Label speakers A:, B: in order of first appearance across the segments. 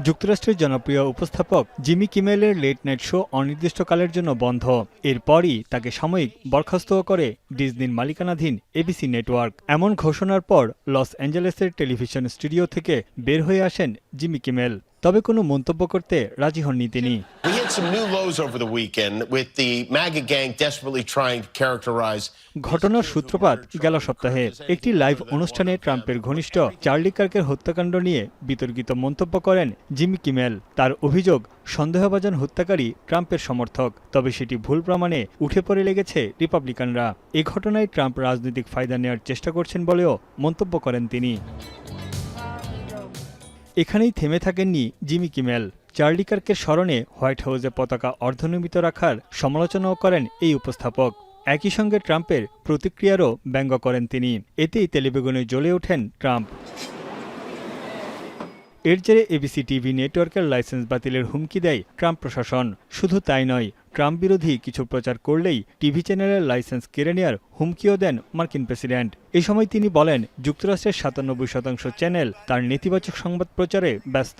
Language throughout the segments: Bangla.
A: যুক্তরাষ্ট্রের জনপ্রিয় উপস্থাপক জিমি কিমেলের লেট নাইট শো অনির্দিষ্টকালের জন্য বন্ধ। এরপরই তাকে সাময়িক বরখাস্ত করে ডিজনির মালিকানাধীন এবিসি নেটওয়ার্ক। এমন ঘোষণার পর লস অ্যাঞ্জেলেসের টেলিভিশন স্টুডিও থেকে বের হয়ে আসেন জিমি কিমেল। তবে কোনো মন্তব্য করতে রাজি হননি তিনি। ঘটনার সূত্রপাত গেল সপ্তাহে একটি লাইভ অনুষ্ঠানে ট্রাম্পের ঘনিষ্ঠ চার্লি কার্কের হত্যাকাণ্ড নিয়ে বিতর্কিত মন্তব্য করেন জিমি কিমেল। তার অভিযোগ, সন্দেহভাজন হত্যাকারী ট্রাম্পের সমর্থক, তবে সেটি ভুল প্রমাণে উঠে পড়ে লেগেছে রিপাবলিকানরা। এ ঘটনায় ট্রাম্প রাজনৈতিক ফায়দা নেওয়ার চেষ্টা করছেন বলেও মন্তব্য করেন তিনি। এখানেই থেমে থাকেননি জিমি কিমেল। চার্লি কার্কের স্মরণে হোয়াইট হাউসে পতাকা অর্ধনমিত রাখার সমালোচনাও করেন এই উপস্থাপক। একই সঙ্গে ট্রাম্পের প্রতিক্রিয়ারও ব্যঙ্গ করেন তিনি। এতেই তেলেবেগুনে জ্বলে ওঠেন ট্রাম্প। এর জেরে এবিসি টিভি নেটওয়ার্কের লাইসেন্স বাতিলের হুমকি দেয় ট্রাম্প প্রশাসন। শুধু তাই নয়, ট্রাম্প বিরোধী কিছু প্রচার করলেই টিভি চ্যানেলের লাইসেন্স কেড়ে নেওয়ার হুমকিও দেন মার্কিন প্রেসিডেন্ট। এই সময় তিনি বলেন, যুক্তরাষ্ট্রের ৯৭% চ্যানেল তার নেতিবাচক সংবাদ প্রচারে ব্যস্ত।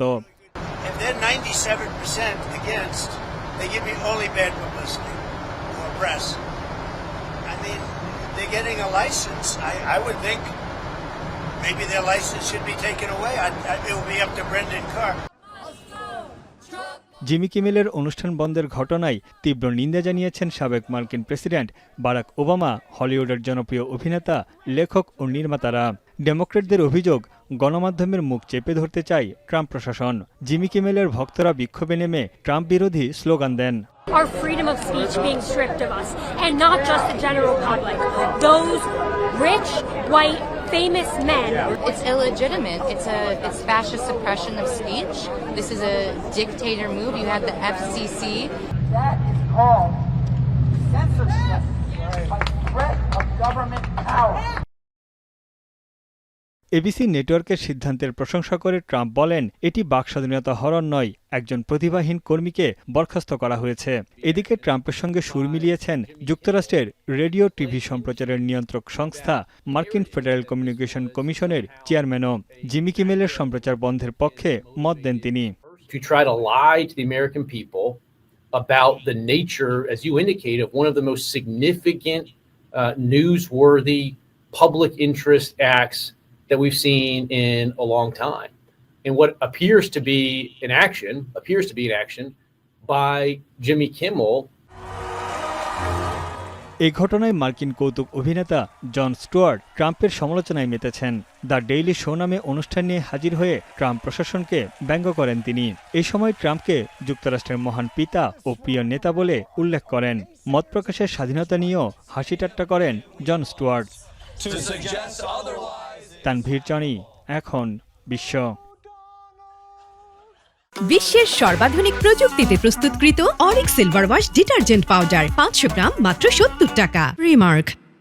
B: Maybe their license should be taken away. It will be up to Brendan Carr.
A: Jimmy কিমেলের অনুষ্ঠান বন্ধের ঘটনায় তীব্র নিন্দা জানিয়েছেন সাবেক মার্কিন প্রেসিডেন্ট বারাক ওবামা, হলিউডের জনপ্রিয় অভিনেতা, লেখক ও নির্মাতারা। ডেমোক্র্যাটদের অভিযোগ, গণমাধ্যমের মুখ চেপে ধরতে চায় ট্রাম্প প্রশাসন। জিমি কিমেলের ভক্তরা বিক্ষোভে নেমে ট্রাম্প বিরোধী স্লোগান দেন।
C: Our freedom of speech being stripped of us, and not just the general public. Those rich, white, famous men.
D: It's illegitimate. It's fascist suppression of speech. This is a dictator move. You have the FCC.
B: That is called censorship by threat of government power.
A: ABC নেটওয়ার্কের সিদ্ধান্তের প্রশংসা করে ট্রাম্প বলেন, এটি বাকস্বাধীনতা হরণ নয়, একজন প্রতিভাহীন কর্মীকে বরখাস্ত করা হয়েছে। এদিকে ট্রাম্পের সঙ্গে সুর মিলিয়েছেন যুক্তরাষ্ট্রের রেডিও টিভি সম্প্রচারের নিয়ন্ত্রক সংস্থা মার্কিন ফেডারেল কমিউনিকেশন কমিশনের চেয়ারম্যানও। জিমি কিমেলের সম্প্রচার বন্ধের পক্ষে মত দেন তিনি।
E: To try to lie to the American people about the nature, as you indicate, of one of the most significant newsworthy public interest acts that we've seen in a long time, and what appears to be an action by Jimmy Kimmel.
A: এই ঘটনায় মার্কিন কৌতুক অভিনেতা জন স্টুয়ার্ট ট্রাম্পের সমালোচনায় মেতেছেন। দ্য ডেইলি শো নামে অনুষ্ঠান নিয়ে হাজির হয়ে ট্রাম্প প্রশাসনকে ব্যঙ্গ করেন তিনি। এই সময় ট্রাম্পকে যুক্তরাষ্ট্রের মহান পিতা ও প্রিয় নেতা বলে উল্লেখ করেন। মত প্রকাশের স্বাধীনতা নিয়েও হাসি ঠাট্টা করেন জন স্টুয়ার্ট। তানভীর চনি, এখন বিশ্ব।
F: বিশ্বের সর্বাধুনিক প্রযুক্তিতে প্রস্তুতকৃত Arik silver wash detergent powder ৫০০ গ্রাম মাত্র ৭০ টাকা। রিমার্ক।